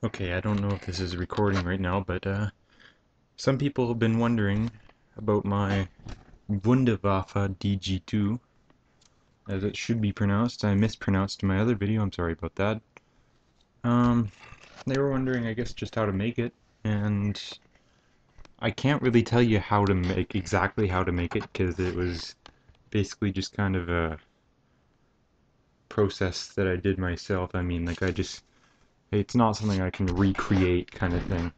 Okay, I don't know if this is recording right now, but some people have been wondering about my wunderwaffe dg-2, as it should be pronounced. I mispronounced in my other video, I'm sorry about that. Um, they were wondering, I guess, just how to make it, and I can't really tell you how to make, exactly how to make it, because it was basically just kind of a process that I did myself. I mean, like, it's not something I can recreate kind of thing.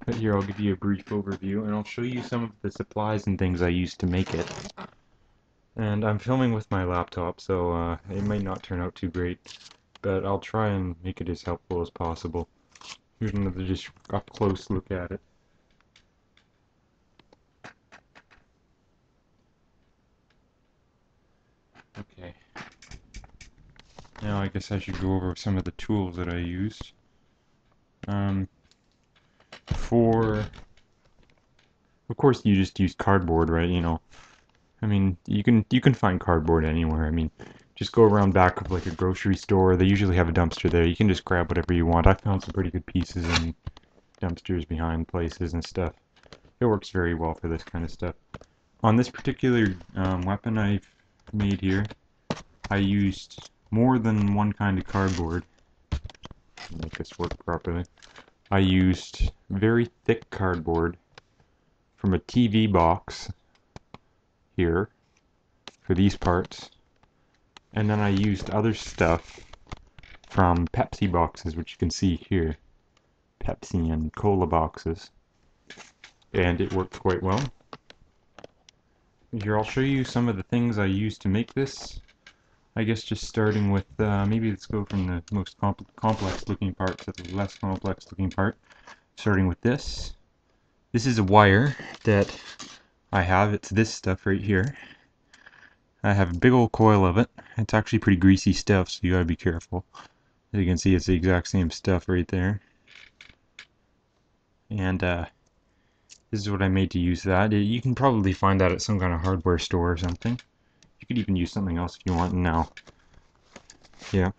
But here, I'll give you a brief overview, and I'll show you some of the supplies and things I used to make it. And I'm filming with my laptop, so it might not turn out too great, but I'll try and make it as helpful as possible. Here's another just up-close look at it. Okay. Now I guess I should go over some of the tools that I used. Um, of course, you just use cardboard, right? I mean, you can find cardboard anywhere. I mean, just go around back of like a grocery store. They usually have a dumpster there. You can just grab whatever you want. I found some pretty good pieces in dumpsters behind places and stuff. It works very well for this kind of stuff. On this particular weapon I've made here, I used more than one kind of cardboard to make this work properly. I used very thick cardboard from a TV box here for these parts, and then I used other stuff from Pepsi boxes, which you can see here. Pepsi and cola boxes. And it worked quite well. Here, I'll show you some of the things I used to make this. I guess just starting with, maybe let's go from the most complex looking part to the less complex looking part. Starting with this. This is a wire that I have. It's this stuff right here. I have a big old coil of it. It's actually pretty greasy stuff, so you gotta be careful. As you can see, it's the exact same stuff right there. And this is what I made to use that. You can probably find that at some kind of hardware store or something. You could even use something else if you want now. Yeah.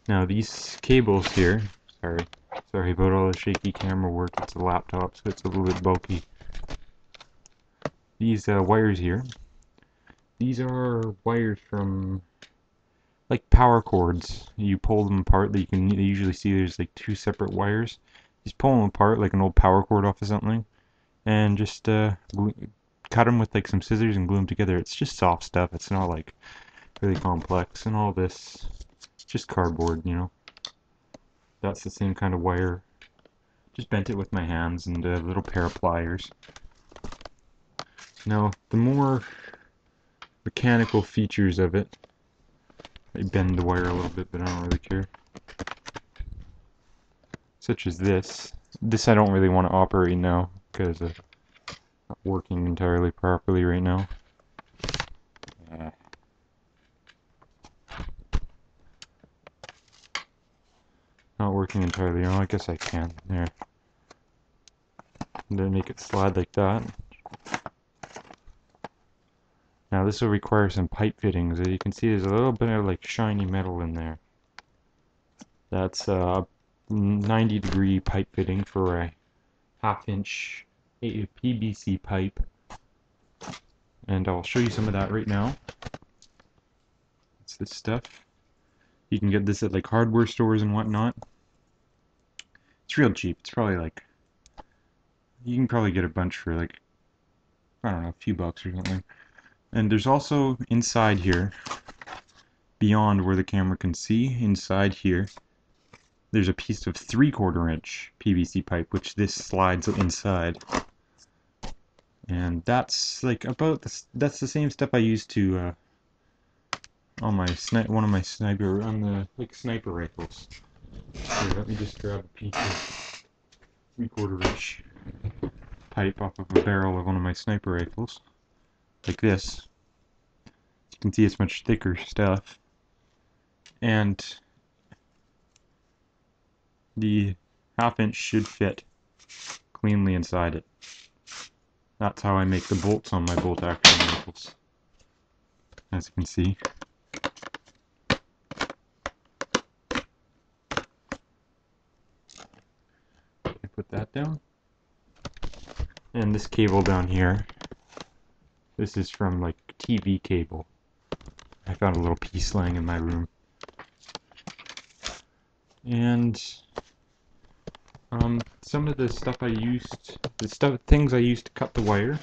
Now these cables here, sorry about all the shaky camera work. It's a laptop, so it's a little bit bulky. These wires here, these are wires from like power cords. You pull them apart. You usually see there's like two separate wires. Just pull them apart like an old power cord off of something, and just cut them with like some scissors and glue them together. It's just soft stuff. It's not like really complex. And all this, it's just cardboard, you know. That's the same kind of wire. Just bent it with my hands and a little pair of pliers. Now, the more mechanical features of it, I bend the wire a little bit, but I don't really care. Such as this. This I don't really want to operate now because it's not working entirely properly right now. Not working entirely. Oh, I guess I can. There. And then make it slide like that. Now this will require some pipe fittings. As you can see, there's a little bit of like shiny metal in there. That's a 90-degree pipe fitting for a half-inch PVC pipe. And I'll show you some of that right now. It's this stuff. You can get this at like hardware stores and whatnot. It's real cheap. It's probably like, you can probably get a bunch for like, I don't know, a few bucks or something. And there's also inside here, beyond where the camera can see, inside here, there's a piece of 3/4 inch PVC pipe, which this slides inside. And that's like about that's the same stuff I used to on my one of my sniper sniper rifles. Here, let me just grab a piece of 3/4 inch pipe off of a barrel of one of my sniper rifles, like this. You can see it's much thicker stuff, and the half-inch should fit cleanly inside it. That's how I make the bolts on my bolt action rifles, as you can see. put that down. And this cable down here, this is from like TV cable. I found a little piece laying in my room. And some of the stuff I used, things I used to cut the wire.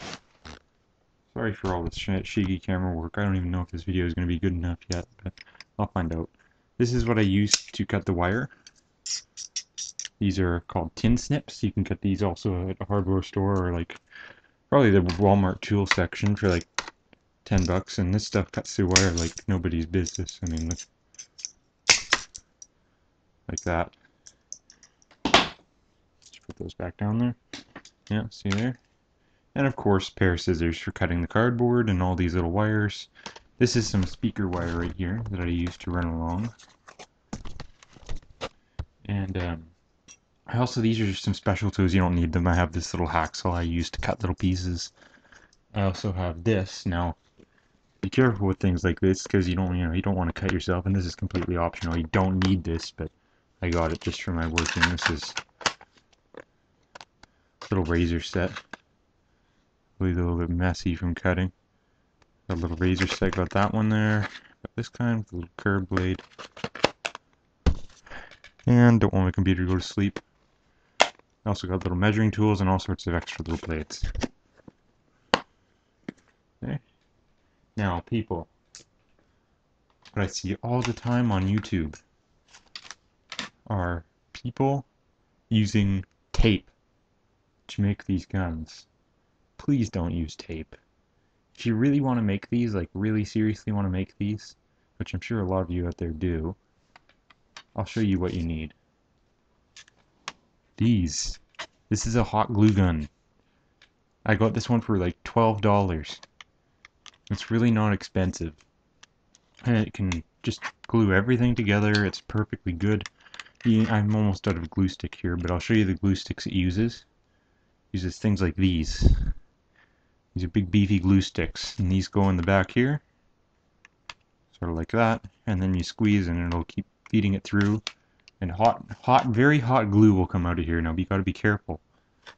Sorry for all this shaky camera work. I don't even know if this video is going to be good enough yet, but I'll find out. This is what I used to cut the wire. These are called tin snips. You can get these also at a hardware store or like probably the Walmart tool section for like 10 bucks. And this stuff cuts through wire like nobody's business. I mean, like that. Just put those back down there. Yeah, see there? And of course, a pair of scissors for cutting the cardboard and all these little wires. This is some speaker wire right here that I used to run along. And I also, these are just some special tools. You don't need them. I have this little hacksaw I use to cut little pieces. I also have this. Now, be careful with things like this because you don't want to cut yourself. And this is completely optional. You don't need this, but I got it just for my working. This is a little razor set. Probably a little bit messy from cutting. Got a little razor set. Got that one there. Got this kind with a little curved blade. And don't want my computer to go to sleep. I also got little measuring tools and all sorts of extra little blades. Okay. Now, people, what I see all the time on YouTube are people using tape to make these guns. Please don't use tape. If you really want to make these, like really seriously want to make these, which I'm sure a lot of you out there do, I'll show you what you need. This is a hot glue gun. I got this one for like $12. It's really not expensive. And it can just glue everything together. It's perfectly good. I'm almost out of glue stick here, but I'll show you the glue sticks it uses. It uses things like these. These are big beefy glue sticks, and these go in the back here. Sort of like that. And then you squeeze and it'll keep feeding it through. And very hot glue will come out of here. Now, you gotta be careful.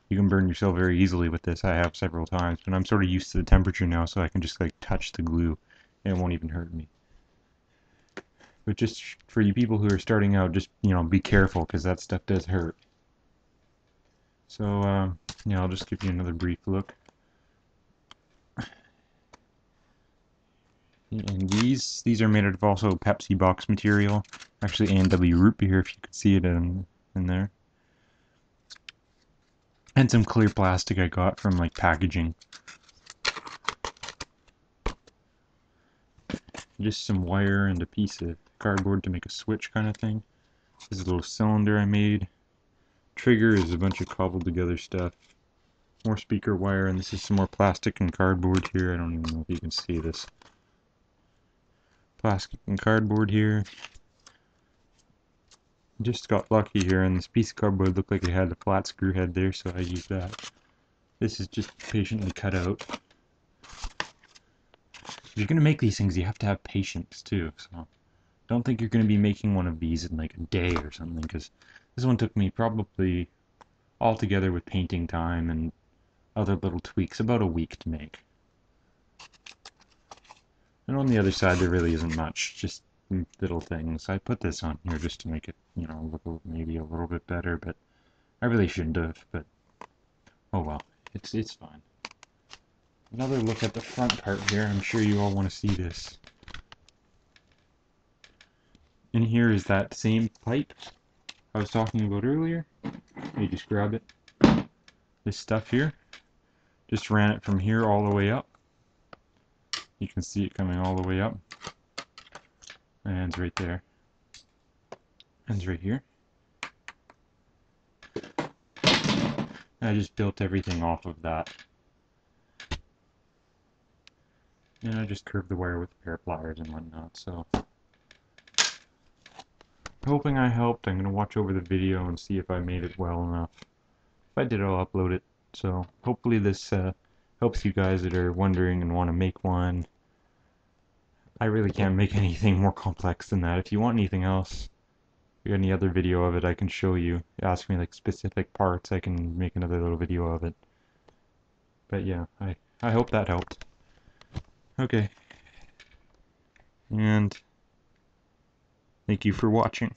You can burn yourself very easily with this. I have several times, but I'm sort of used to the temperature now, so I can just like touch the glue and it won't even hurt me. But just for you people who are starting out, just, be careful because that stuff does hurt. So, I'll just give you another brief look. And these are made out of also Pepsi box material. Actually, A&W root beer, if you could see it in there. And some clear plastic I got from like packaging. Just some wire and a piece of cardboard to make a switch kind of thing. This is a little cylinder I made. Trigger is a bunch of cobbled together stuff. More speaker wire, and this is some more plastic and cardboard here. I don't even know if you can see this. Plastic and cardboard here. Just got lucky here, and this piece of cardboard looked like it had a flat screw head there, so I used that. This is just patiently cut out. If you're going to make these things, you have to have patience too, so don't think you're going to be making one of these in like a day or something, because this one took me probably altogether with painting time and other little tweaks about a week to make. And on the other side there really isn't much, just little things. I put this on here just to make it, look maybe a little bit better, but I really shouldn't have, but oh well, it's fine. Another look at the front part here. I'm sure you all want to see this. In here is that same pipe I was talking about earlier. You just grab it. This stuff here. Just ran it from here all the way up. You can see it coming all the way up. And it's right there. And it's right here. I just built everything off of that. And I just curved the wire with a pair of pliers and whatnot, so. Hoping I helped. I'm going to watch over the video and see if I made it well enough. If I did, I'll upload it. So hopefully this helps you guys that are wondering and want to make one. I really can't make anything more complex than that. If you want anything else, any other video of it, I can show you. Ask me like specific parts, I can make another little video of it. But yeah, I hope that helped. Okay. And thank you for watching.